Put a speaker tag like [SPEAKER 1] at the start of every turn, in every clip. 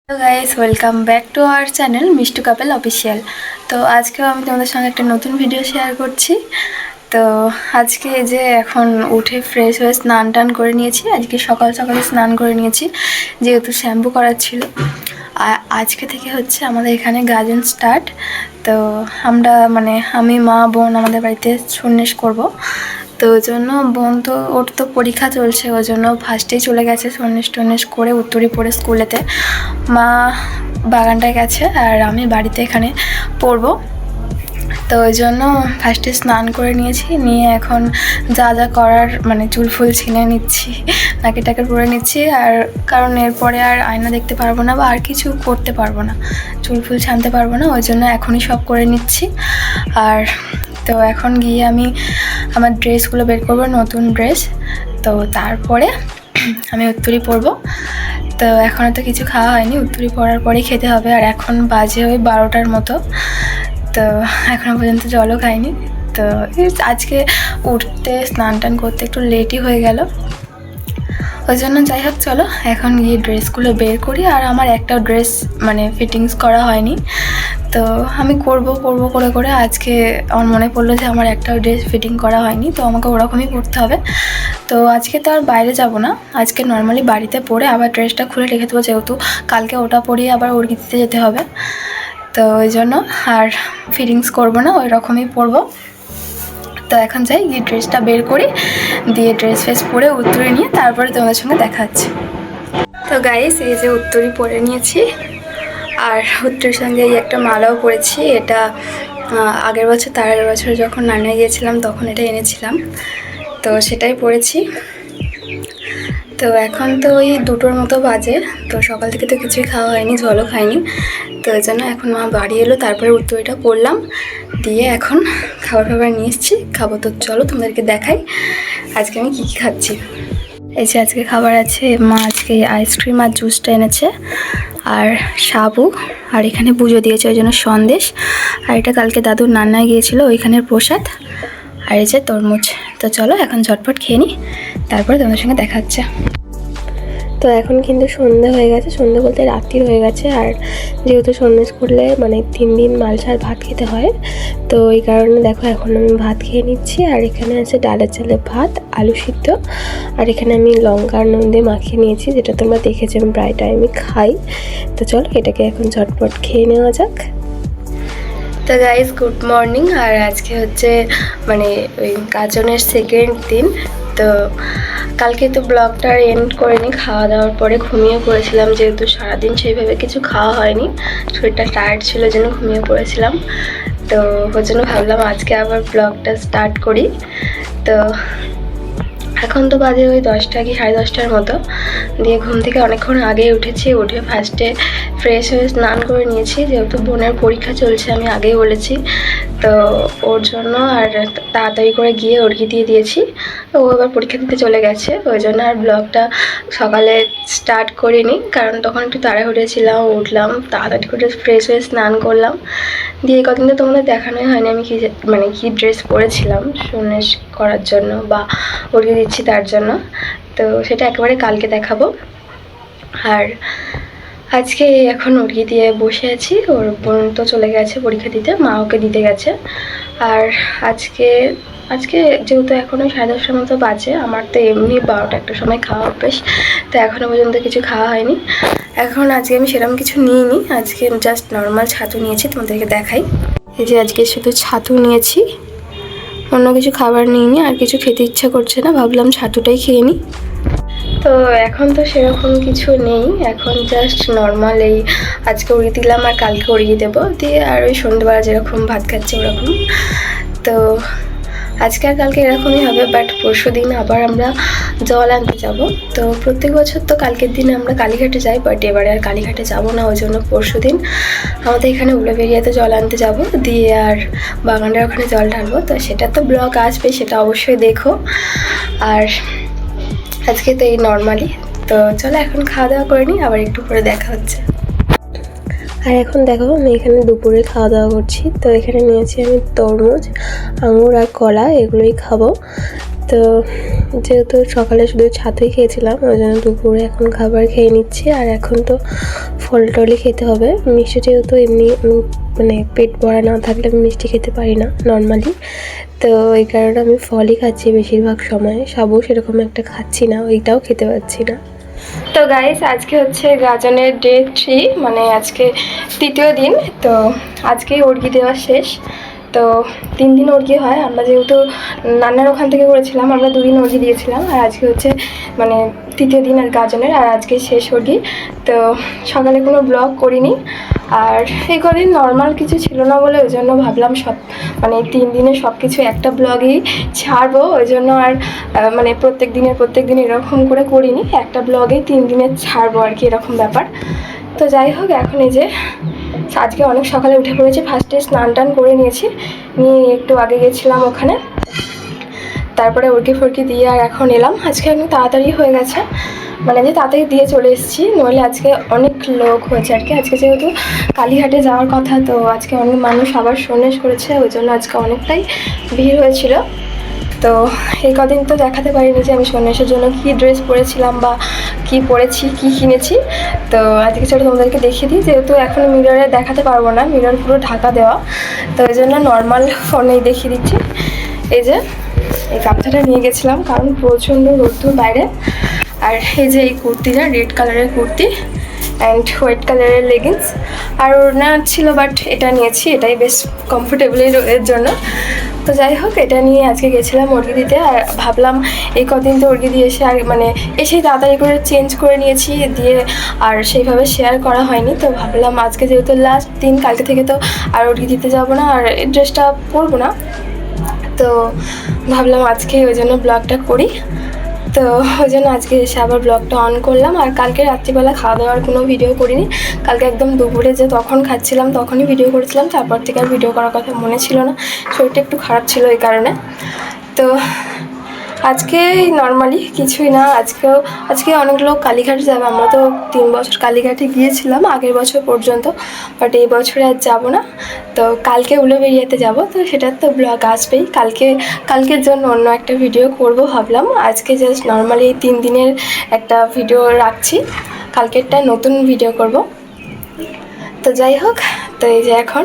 [SPEAKER 1] তো guys welcome back to our channel Mishtu couple official. তো আজকেও আমি তোমাদের সঙ্গে একটা নতুন ভিডিও শেয়ার করছি। তো আজকে এই যে এখন উঠে ফ্রেশ হয়ে স্নান টান করে নিয়েছি। আজকে সকাল সকালে স্নান করে নিয়েছি যেহেতু শ্যাম্পু করার ছিল। আজকে থেকে হচ্ছে আমাদের এখানে গাজন স্টার্ট। তো আমরা আমি মা বোন আমাদের বাড়িতে সন্ন্যাস করব। তো ওই জন্য বোন তো ওর তো পরীক্ষা চলছে, ওই জন্য ফার্স্টেই চলে গেছে সন্ন্যাস করে উত্তরি পড়ে স্কুলেতে। মা বাগানটায় গেছে আর আমি বাড়িতে এখানে পড়বো। তো ওই জন্য ফার্স্টে স্নান করে নিয়েছি, নিয়ে এখন যা যা করার চুল ফুল ছিঁড়ে নিচ্ছি, নাকি টাকে পরে নিচ্ছি। আর কারণ এরপরে আর আয়না দেখতে পারবো না বা আর কিছু করতে পারবো না, চুল ফুল ছানতে পারবো না, ওই জন্য এখনই সব করে নিচ্ছি। আর তো এখন গিয়ে আমি আমার ড্রেসগুলো বের করবো, নতুন ড্রেস। তো তারপরে আমি উত্তরি পরবো। তো এখনও তো কিছু খাওয়া হয়নি, উত্তরি পড়ার পরেই খেতে হবে। আর এখন বাজে ওই 12টার মতো, তো এখনও পর্যন্ত জলও খাইনি। তো আজকে উঠতে স্নান টান করতে একটু লেটই হয়ে গেল, ওই জন্য যাই হোক চলো এখন গিয়ে ড্রেসগুলো বের করি। আর আমার একটাও ড্রেস ফিটিংস করা হয়নি, তো আমি করবো করে আজকে আমার মনে পড়লো যে আমার একটাও ড্রেস ফিটিং করা হয়নি, তো আমাকে ওরকমই করতে হবে। তো আজকে তো আর বাইরে যাব না, আজকে নর্মালি বাড়িতে পরে আবার ড্রেসটা খুলে রেখে দেবো, যেহেতু কালকে ওটা পরিয়ে আবার ওর দিতে যেতে হবে। তো ওই জন্য আর ফিটিংস করবো না, ওই রকমই পরবো। তো এখন যাই গিয়ে ড্রেসটা বের করি, দিয়ে ড্রেস ফ্রেস পরে উত্তরি নিয়ে তারপরে তোমাদের সঙ্গে দেখা হচ্ছে। তো গাইস এই যে উত্তরি পরে নিয়েছি, আর উত্তরির সঙ্গে এই একটা মালাও পরেছি। এটা আগের বছর তার আগের বছর যখন নানিয়ে গিয়েছিলাম তখন এটা এনেছিলাম, তো সেটাই পরেছি। তো এখন তো ওই 2টোর মতো বাজে, তো সকাল থেকে তো কিছুই খাওয়া হয়নি, জলও খাইনি। তো ওই জন্য এখন মা বাড়ি এলো, তারপরে উত্তরিটা পরলাম, দিয়ে এখন খাবার নিয়ে এসেছি, খাবো। তো চলো তোমাদেরকে দেখাই আজকে আমি কী খাচ্ছি। এই যে আজকে খাবার আছে, মা আজকে আইসক্রিম আর জুসটা এনেছে, আর সাবু, আর এখানে পুজো দিয়েছে ওই জন্য সন্দেশ, আর এটা কালকে দাদুর নান্নায় গিয়েছিলো ওইখানের প্রসাদ, আর এই যে তরমুজ। তো চলো এখন ঝটপট খেয়ে নিই, তারপরে তোমাদের সঙ্গে দেখা হচ্ছে। তো এখন কিন্তু সন্ধ্যা হয়ে গেছে, সন্ধ্যা বলতে রাত্রি হয়ে গেছে। আর যেহেতু সন্ন্যাস করলে 3 দিন মাল ছাড় ভাত খেতে হয়, তো এই কারণে দেখো এখন আমি ভাত খেয়ে নিচ্ছি। আর এখানে আছে ডালের চালে ভাত, আলু সিদ্ধ, আর এখানে আমি লঙ্কার নুন দিয়ে মাখিয়ে নিয়েছি, যেটা তোমরা দেখেছো আমি প্রায় টাইমই খাই। তো চলো এটাকে এখন ঝটপট খেয়ে নেওয়া যাক। তো গাইজ গুড মর্নিং। আর আজকে হচ্ছে ওই গাজনের সেকেন্ড দিন। তো কালকে তো ব্লগটা এন্ড করিনি, খাওয়া দাওয়ার পরে ঘুমিয়ে পড়েছিলাম, যেহেতু সারাদিন সেইভাবে কিছু খাওয়া হয়নি, শরীরটা টায়ার্ড ছিল জন্য ঘুমিয়ে পড়েছিলাম। তো ওই জন্য ভাবলাম আজকে আবার ব্লগটা স্টার্ট করি। তো এখন তো বাজে ওই 10টা কি 10:30টার মতো, দিয়ে ঘুম থেকে অনেকক্ষণ আগেই উঠেছি। উঠে ফার্স্টে ফ্রেশ হয়ে স্নান করে নিয়েছি, যেহেতু বোনের পরীক্ষা চলছে আমি আগেই বলেছি, তো ওর জন্য আর তাড়াতাড়ি করে গিয়ে ওরকি দিয়ে দিয়েছি। ও এবার পরীক্ষা দিতে চলে গেছে, ওই জন্য আর ব্লগটা সকালে স্টার্ট করিনি, কারণ তখন একটু তাড়াহুড়ো ছিলাম। উঠলাম তাড়াতাড়ি করে ফ্রেশ হয়ে স্নান করলাম, দিয়ে কদিন তো তোমাদের দেখানোই হয়নি আমি কি ড্রেস পরেছিলাম সন্ন্যাস করার জন্য বা ওরকি দিচ্ছি তার জন্য। তো সেটা একেবারে কালকে দেখাবো। আর আজকে এখন ওরকি দিয়ে বসে আছি, ওর বোন তো চলে গেছে পরীক্ষা দিতে, মা ওকে দিতে গেছে। আর আজকে যেহেতু এখনও 10:30টার মতো বাজে, আমার তো এমনি 12টা একটা সময় খাওয়া অভ্যেস, তো এখনও পর্যন্ত কিছু খাওয়া হয়নি। এখন আজকে আমি সেরকম কিছু নিইনি, আজকে জাস্ট নর্মাল ছাতু নিয়েছি, তোমাদেরকে দেখাই। এই যে আজকে শুধু ছাতু নিয়েছি, অন্য কিছু খাবার নিইনি, আর কিছু খেতে ইচ্ছা করছে না, ভাবলাম ছাতুটাই খেয়ে নিই। তো এখন তো সেরকম কিছু নেই, এখন জাস্ট নর্মাল এই আজকে উড়িয়ে দিলাম আর কালকে উড়িয়ে দেবো, দিয়ে আর ওই সন্ধ্যেবেলা যেরকম ভাত খাচ্ছি ওরকম। তো আজকে আর কালকে এরকমই হবে, বাট পরশু দিন আবার আমরা জল আনতে যাব। তো প্রত্যেক বছর তো কালকের দিন আমরা কালীঘাটে যাই, বাট এবারে আর কালীঘাটে যাব না, ওই জন্য পরশু দিন আমাদের এখানে উলাবেরিয়াতে জল আনতে যাব, দিয়ে আর বাগানটার ওখানে জল ঢালবো। তো সেটা তো ব্লগ আসবে, সেটা অবশ্যই দেখো। আর আজকে তো এই নর্মালি। তো চলো এখন খাওয়া দাওয়া করে নিই, আবার একটু পরে দেখা হচ্ছে। আর এখন দেখো আমি এখানে দুপুরে খাওয়া দাওয়া করছি। তো এখানে নিয়েছি আমি তরমুজ, আঙুর আর কলা, এগুলোই খাবো। তো যেহেতু সকালে শুধু ছাতুই খেয়েছিলাম, ওই জন্য দুপুরে এখন খাবার খেয়ে নিচ্ছি। আর এখন তো
[SPEAKER 2] ফল টলই খেতে হবে। মিষ্টি যেহেতু এমনি মানে পেট ভরা না থাকলে আমি মিষ্টি খেতে পারি না নর্মালি, তো এই কারণে আমি ফলই খাচ্ছি বেশিরভাগ সময়। সাবু সেরকম একটা খাচ্ছি না, ওইটাও খেতে পারছি না।
[SPEAKER 1] তো গাইস আজকে হচ্ছে গাজনের ডে 3, মানে আজকে 3য় দিন। তো আজকেই অর্ঘ্য দেওয়া শেষ। তো 3 দিন অর্ঘ্য হয়। আমরা যেহেতু নান্নার ওখান থেকে করেছিলাম, আমরা 2 দিন অর্ঘ্য দিয়েছিলাম। আর আজকে হচ্ছে মানে 3য় দিন আর গাজনের, আর আজকে শেষ অর্ঘ্য। তো সকালে কোনো ব্লগ করিনি, আর এই কদিন নর্মাল কিছু ছিল না বলে ওই জন্য ভাবলাম সব মানে 3 দিনে সব কিছু একটা ব্লগেই ছাড়বো। ওই জন্য আর মানে প্রত্যেক দিন এরকম করে করিনি, একটা ব্লগেই 3 দিনে ছাড়বো আর কি, এরকম ব্যাপার। তো যাই হোক, এখন এই যে আজকে অনেক সকালে উঠে পড়েছি। ফার্স্টে স্নান টান করে নিয়েছি, নিয়ে একটু আগে গেছিলাম ওখানে, তারপরে ফড়কি দিয়ে আর এখন এলাম। আজকে অনেক তাড়াতাড়ি হয়ে গেছে, মানে যে তাড়াতাড়ি দিয়ে চলে এসেছি, নইলে আজকে অনেক লোক হয়েছে আর কি। আজকে যেহেতু কালীঘাটে যাওয়ার কথা, তো আজকে অনেক মানুষ আবার সন্ন্যাস করেছে, ওই জন্য আজকে অনেকটাই ভিড় হয়েছিল। তো এই কদিন তো দেখাতে পারিনি যে আমি সন্ন্যাসের জন্য কী ড্রেস পরেছিলাম বা কী পরেছি, কী কিনেছি। তো আজকে চলো তোমাদেরকে দেখিয়ে দিই, যেহেতু এখন মিররে দেখাতে পারবো না, মিরর পুরো ঢাকা দেওয়া, তো ওই জন্য নর্মাল ফোনেই দেখিয়ে দিচ্ছি। এই যে এই গামছাটা নিয়ে গেছিলাম, কারণ প্রচণ্ড রোদ্দুর বাইরে। আর এই যে এই কুর্তিটা, রেড কালারের কুর্তি অ্যান্ড হোয়াইট কালারের লেগিংস, আর ওড়না ছিল, বাট এটা নিয়েছি, এটাই বেশ কমফোর্টেবল এর জন্য। তো যাই হোক, এটা নিয়ে আজকে গেছিলাম অর্ঘ্য দিতে। আর ভাবলাম এই কদিন তো অর্ঘ্য দিয়ে এসে আর মানে এসেই তাড়াতাড়ি করে চেঞ্জ করে নিয়েছি, দিয়ে আর সেইভাবে শেয়ার করা হয়নি। তো ভাবলাম আজকে যেহেতু লাস্ট দিন, কালকে থেকে তো আর অর্ঘ্য দিতে যাবো না, আর এই ড্রেসটা পরবো না, তো ভাবলাম আজকে ওই জন্য ব্লগটা করি। তো ওই জন্য আজকে এসে আবার ব্লগটা অন করলাম। আর কালকে রাত্রিবেলা খাওয়া দাওয়ার কোনো ভিডিও করিনি, কালকে একদম দুপুরে যে তখন খাচ্ছিলাম তখনই ভিডিও করেছিলাম, তারপর থেকে আর ভিডিও করার কথা মনে ছিল না, শরীরটা একটু খারাপ ছিল এই কারণে। তো আজকে নর্মালি কিছুই না, আজকে অনেক লোক কালীঘাট যাবে। আমরা তো 3 বছর কালীঘাটে গিয়েছিলাম আগের বছর পর্যন্ত, বাট এই বছরে আর যাবো না। তো কালকে উলুবেড়িয়াতে যাব, তো সেটার তো ব্লগ আসবেই। কালকের জন্য অন্য একটা ভিডিও করব ভাবলাম, আজকে জাস্ট নর্মালি এই 3 দিনের একটা ভিডিও রাখছি, কালকেরটা নতুন ভিডিও করব। তো যাই হোক, তো এই যে এখন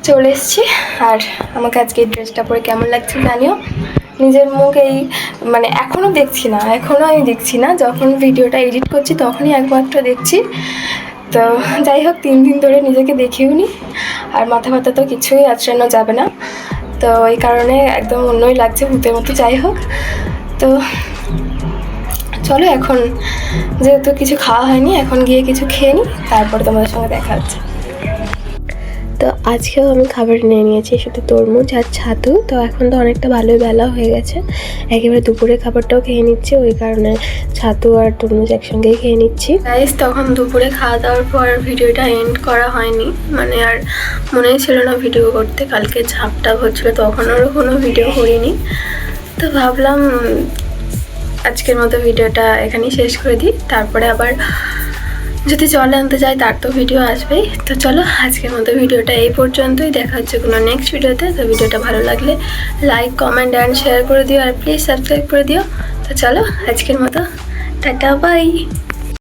[SPEAKER 1] চলে এসেছি। আর আমাকে আজকে এই ড্রেসটা পরে কেমন লাগছে জানিও। নিজের মুখ এই মানে এখনও আমি দেখছি না, যখন ভিডিওটা এডিট করছি তখনই একমাত্র দেখছি। তো যাই হোক, 3 দিন ধরে নিজেকে দেখিও নি, আর মাথা ব্যথা তো কিছুই আঁচড়ানো যাবে না, তো এই কারণে একদম অন্যই লাগছে, ভূতের মতো। যাই হোক, তো চলো এখন যেহেতু কিছু খাওয়া হয়নি, এখন গিয়ে কিছু খেয়ে নিই, তারপরে তোমাদের সঙ্গে দেখা হচ্ছে।
[SPEAKER 2] তো আজকেও আমি খাবার নিয়ে নিয়েছি, শুধু তরমুজ আর ছাতু। তো এখন তো অনেকটা ভালোই বেলা হয়ে গেছে, একেবারে দুপুরে খাবারটাও খেয়ে নিচ্ছি, ওই কারণে ছাতু আর তরমুজ একসঙ্গেই খেয়ে নিচ্ছি।
[SPEAKER 1] গাইস, তখন দুপুরে খাওয়া দাওয়ার পর ভিডিওটা এন্ড করা হয়নি, মানে আর মনেই ছিল না ভিডিও করতে। কালকে ঝাপটা হচ্ছিলো, তখন আরও কোনো ভিডিও করিনি। তো ভাবলাম আজকের মতো ভিডিওটা এখানেই শেষ করে দিই, তারপরে আবার যদি জলে আনতে যাই তার তো ভিডিও আসবেই। তো চলো আজকের মতো ভিডিওটা এই পর্যন্তই, দেখা হচ্ছে কোনো নেক্সট ভিডিওতে। তো ভিডিওটা ভালো লাগলে লাইক, কমেন্ট অ্যান্ড শেয়ার করে দিও, আর প্লিজ সাবস্ক্রাইব করে দিও। তো চলো আজকের মতো টাটা, বাই।